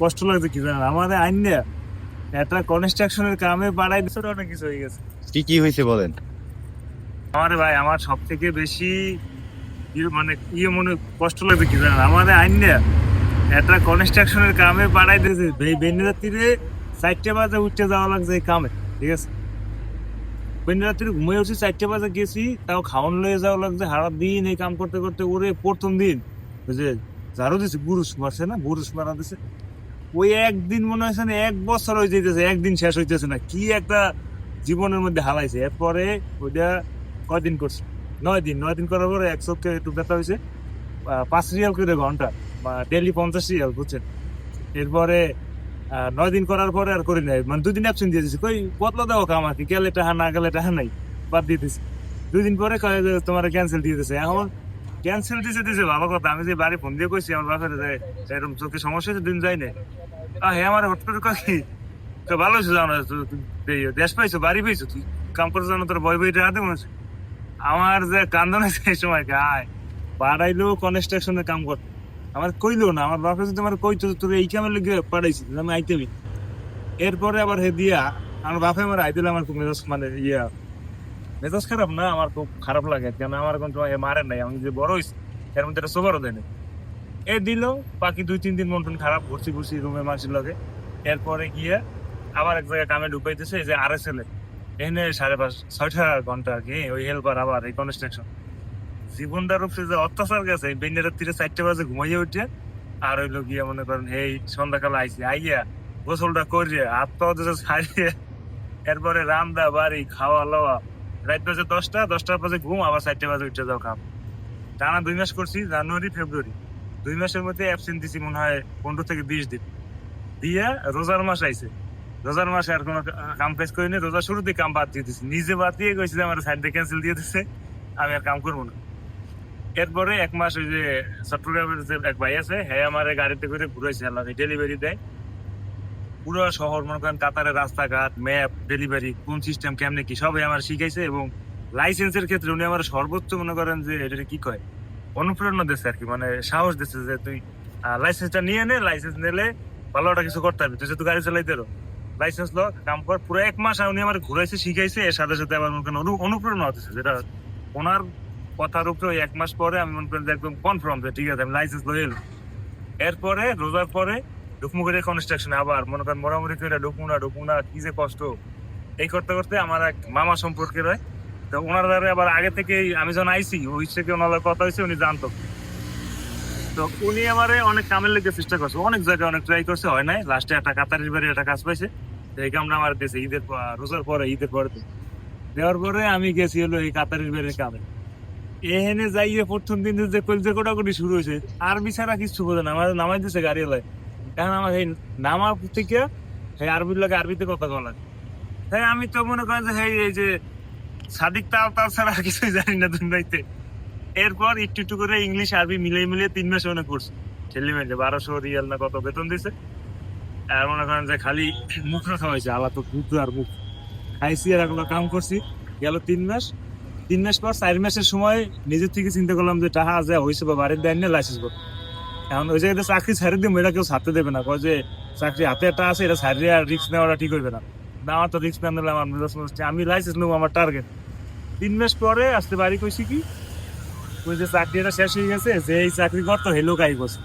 কষ্ট লাগছে কি জানেন, আমাদের আইন না একটা কনস্ট্রাকশনের কামে বাড়াই দিচ্ছে, অনেক কিছু হয়ে গেছে। কি কি হয়েছে বলেন? আমাদের ভাই, আমার সব থেকে বেশি মানে মনে কষ্ট লাগছে কি জানেন, আমাদের আইন না একটা কনস্ট্রাকশনের কামে বাড়াই দিয়েছে। বেনি রাত্রিরে 4টে বাজে উঠতে যাওয়া লাগছে এই কামে, ঠিক আছে? বেনি রাত্রিরে ঘুমিয়ে উঠছি, 4টে বাজে গেছি, তাও খাওয়ান লয়ে যাওয়া লাগছে। সারা দিন এই কাম করতে করতে ওরে প্রথম দিন ওই যে ঝাড়ু দিছে, বুরুষ মারছে না, বুরুষ মারা দিছে। ওই একদিন মনে হয়েছে না 1 বছর হয়ে যেতেছে, একদিন শেষ হইতেছে না, কি একটা জীবনের মধ্যে হালাইছে। এরপরে ওইটা কয়দিন করছে, 9 দিন। 9 দিন করার পরে এক চোখে একটু ব্যথা হয়েছে। 5 রিয়াল করে ঘন্টা, বা ডেলি 50 রিয়াল, বুঝছেন? এরপরে 9 দিন করার পরে আর করি নাই, মানে 2 দিন অ্যাবসেন্ট দিয়ে দিছি। কই বদলা দেওয়া কাম আর কি, গেলে টাহা না গেলে টাহা নাই, বাদ দিয়ে দিছি। 2 দিন পরে কয় যে তোমার ক্যান্সেল দিয়ে দিছে। এখন ক্যান্সেল দিছে ভালো কথা। আমি যে বাড়ি ফোন দিয়ে কইছি আমার বাপের যে এরকম চোখে সমস্যা হয়েছে, দিন যাই নাই। হ্যাঁ, আমার হট করে কি তো ভালো হয়েছে, জানো দেশ পাইছো, বাড়ি পাইছো, তুই কাম করে জানো, তোর বই বইটা হাতে মনে হচ্ছে। আমার যে কান্দন আছে এই সময়, গায় বাড়াইলো কনস্ট্রাকশনের কাম করতে, আমার কইলো না। আমার বাপে যদি আমার কইতো তোর এই কামের লেগে পাঠাইছি, আমি আইতেমি। এরপরে আবার হে দিয়া আমার বাপে আমার আই দিলে, আমার খুব মেজাজ মানে মেজাজ খারাপ না, আমার খুব খারাপ লাগে। কেন আমার এখন তোমার মারেন নাই, আমি যে বড় হয়েছি এর মধ্যে একটা সোবারও দেয় নাই। এ দিল, বাকি 2-3 দিন মন টন খারাপ, ঘুরছি ঘুরছি রুমে মাসির লগে। এরপরে গিয়ে আবার এক জায়গায় কামে ঢুকাইতেছে, এই যে RSL এ এনে 5.5-6 ঘন্টা আর কি, ওই হেল্পার, আবার এই কনস্ট্রাকশন। জীবনটার উপরে যে অত্যাচার গেছে, বেঞ্জের তীরে 4টে বাজে ঘুমাইয়ে উঠে, আর হইলো গিয়া মনে করেন এই সন্ধ্যাকালে আইসি, আইয়া গোসলটা করিয়ে হাত পাও দিয়ে ছাড়িয়ে, এরপরে রান্দা বাড়ি খাওয়া লওয়া, রাত বাজে 10টার বাজে ঘুম, আবার 4টে বাজে উঠে যাও কাম। টানা 2 মাস করছি, জানুয়ারি ফেব্রুয়ারি। 2 মাসের মধ্যে অ্যাবসেন্ট দিছি মনে হয় 15 থেকে 20 দিন। দিয়ে রোজার মাস আইছে, রোজার মাসে আর কোনো কাম কাজ করিনি। রোজার শুরুতে কাম বাদ দিয়ে দিছি, নিজে বাদ দিয়ে কইছি যে আমার সাইড দিয়ে ক্যান্সেল দিয়ে দিচ্ছে, আমি আর কাম করবো না। এরপরে 1 মাস ওই যে চট্টগ্রামের যে এক ভাই আছে, হ্যাঁ আমার গাড়িতে করে ঘুরাইছে, ডেলিভারি দেয় পুরো শহর, মনে করেন কাতারের রাস্তাঘাট, ম্যাপ, ডেলিভারি কোন সিস্টেম কেমনে কি সবাই আমার শিখাইছে। এবং লাইসেন্সের ক্ষেত্রে উনি আমার সর্বোচ্চ মনে করেন যে এটা কি কয় অনুপ্রেরণা দিচ্ছে আর কি, মানে সাহস দিচ্ছে যে তুই লাইসেন্সটা নিয়ে নে, লাইসেন্স নিলে ভালো একটা কিছু করতে হবে, তুই যেহেতু গাড়ি চালাইতে রো, লাইসেন্স ল, কাম কর। পুরো 1 মাস উনি আমার ঘুরাইছে, শিখাইছে। এর সাথে সাথে আবার মনে করেন অনুপ্রেরণা হতেছে, যেটা ওনার কথার উপরে ওই 1 মাস পরে আমি মনে করেন যে একদম কনফার্ম যে ঠিক আছে আমি লাইসেন্স লয়ে এলো। এরপরে রোজার পরে ডুকমুকুরের কনস্ট্রাকশনে আবার মনে করেন মোটামুটি করে ঢুকমু না কি যে কষ্ট। এই করতে করতে আমার এক মামা সম্পর্কের হয়, তো ওনার দ্বারা আবার আগে থেকে আমি যখন আইসি ওই থেকে ওনার কথা হয়েছে, উনি জানতো। তো উনি আমারে অনেক কামের লেগে চেষ্টা করছে, অনেক জায়গায় অনেক ট্রাই করছে, হয় নাই। লাস্টে একটা কাতারির বাড়ি একটা কাজ পাইছে, তো এই কামটা আমার দিয়েছে রোজার পরে, ঈদের পরে দেওয়ার পরে আমি গেছি হলো এই কাতারির বাড়ির কামে। এখানে যাইয়ে প্রথম দিন যে কলজে কোটাকুটি শুরু হয়েছে, আরবি ছাড়া কিছু বোঝে না। আমার নামাই দিচ্ছে গাড়ি এলায়, এখন আমার এই নামার থেকে এই আরবির লাগে আরবিতে কথা বলা লাগে। হ্যাঁ, আমি তো মনে করেন যে এই যে সাদিক তাল ছাড়া আর কিছুই জানি না দুনিয়াতে। এরপর একটু একটু করে ইংলিশ আরবি মিলিয়ে 3 মাস মনে করছি, ছেলে মেয়ে 1200 রিয়াল না কত বেতন দিছে। আর মনে করেন যে খালি মুখ রাখা হয়েছে, আলা তো দুধ আর মুখ খাইছি, আর এগুলো কাম করছি। গেল 3 মাস। 3 মাস পর 4 মাসের সময় নিজের থেকে চিন্তা করলাম যে টাকা যা হয়েছে বা বাড়ির দেয় না, লাইসেন্স করবো। এখন ওই জায়গাতে চাকরি ছাড়ে দিব, এটা কেউ ছাড়তে দেবে না, কয় যে চাকরি হাতে একটা আছে, এটা ছাড়িয়ে আর রিস্ক নেওয়াটা ঠিক হইবে না। না, আমার তো রিস্ক না নিলে আমার মেজাজ মনে, আমি লাইসেন্স নেবো, আমার টার্গেট। 3 মাস পরে আসতে বাড়ি কইছি কি, ওই যে চাকরিটা শেষ হয়ে গেছে, যে এই চাকরি করতো হেলো কাই করছে,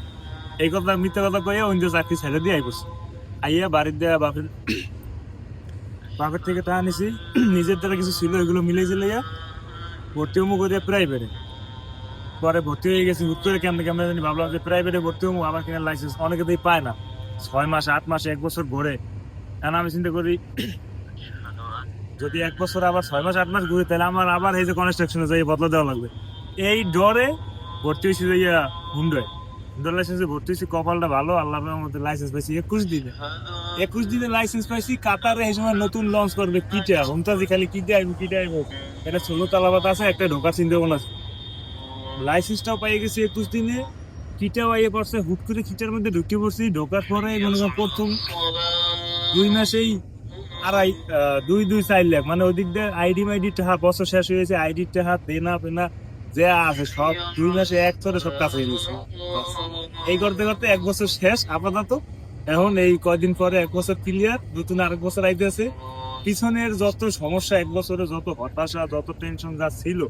এই কথা মিথ্যা কথা কয়ে ওই যে চাকরি ছেড়ে দিয়ে আই করছে। আইয়া বাড়ির দেয়া বাপের থেকে টাকা নিছি, নিজের দ্বারা কিছু ছিল এগুলো মিলে জিলে ভর্তি হমু করে প্রাইভেটে। পরে ভর্তি হয়ে গেছি হুট করে, কেমন কেমন জানি ভাবলাম যে প্রাইভেটে ভর্তি হবো, আমার কিনা লাইসেন্স অনেকে তো পায় না, 6 মাস 8 মাস 1 বছর ঘুরে। এখন আমি চিন্তা করি যদি 1 বছর আবার 6 মাস 8 মাস ঘুরে, তাহলে আমার আবার এই যে কনস্ট্রাকশনে যাই বদলা দেওয়া লাগবে। এই ডরে ভর্তি হয়েছি যে হুন্ডায়, হুন্ডার লাইসেন্সে ভর্তি হয়েছি। কপালটা ভালো, আল্লাহর মধ্যে লাইসেন্স পাইছি 21 দিনে। 21 দিনে লাইসেন্স পাইছি। কাতারে এই সময় নতুন লঞ্চ করবে কিটা, হুমতাজি খালি কিটা আইব। এটা 16 তালাবাত আছে, একটা ঢোকার চিন্তা ভাবনা আছে। লাইসেন্সটাও পাই গেছি 21 দিনে। কিটাও আইয়ে পড়ছে, হুট করে কিটার মধ্যে ঢুকে পড়ছি। ঢোকার পরে মনে করেন প্রথম 2 মাসেই 2.4 লাখ, মানে ওই দিক দিয়ে আইডি মাইডি টাকা বছর শেষ হয়ে গেছে, আইডি টাকা দেনা পেনা যে আছে সব 2 মাসে এক চরে সব কাছে হয়ে গেছে। এই করতে করতে 1 বছর শেষ আপাতত। এখন এই কয়দিন পরে 1 বছর ক্লিয়ার, নতুন আরেক বছর আইতেছে। পিছনের যত সমস্যা, 1 বছরে যত হতাশা, যত টেনশন যা ছিল,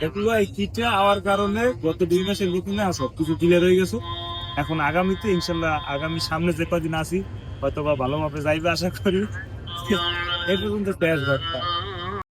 এগুলো এই কিটটা হওয়ার কারণে গত 2 মাসের ভিতরে সবকিছু ক্লিয়ার হয়ে গেছে। এখন আগামীতে ইনশাল্লাহ, আগামী সামনে যে কদিন আছি হয়তো বা ভালো মাপে যাইবে আশা করি। এই পর্যন্ত শেষ ঘরটা।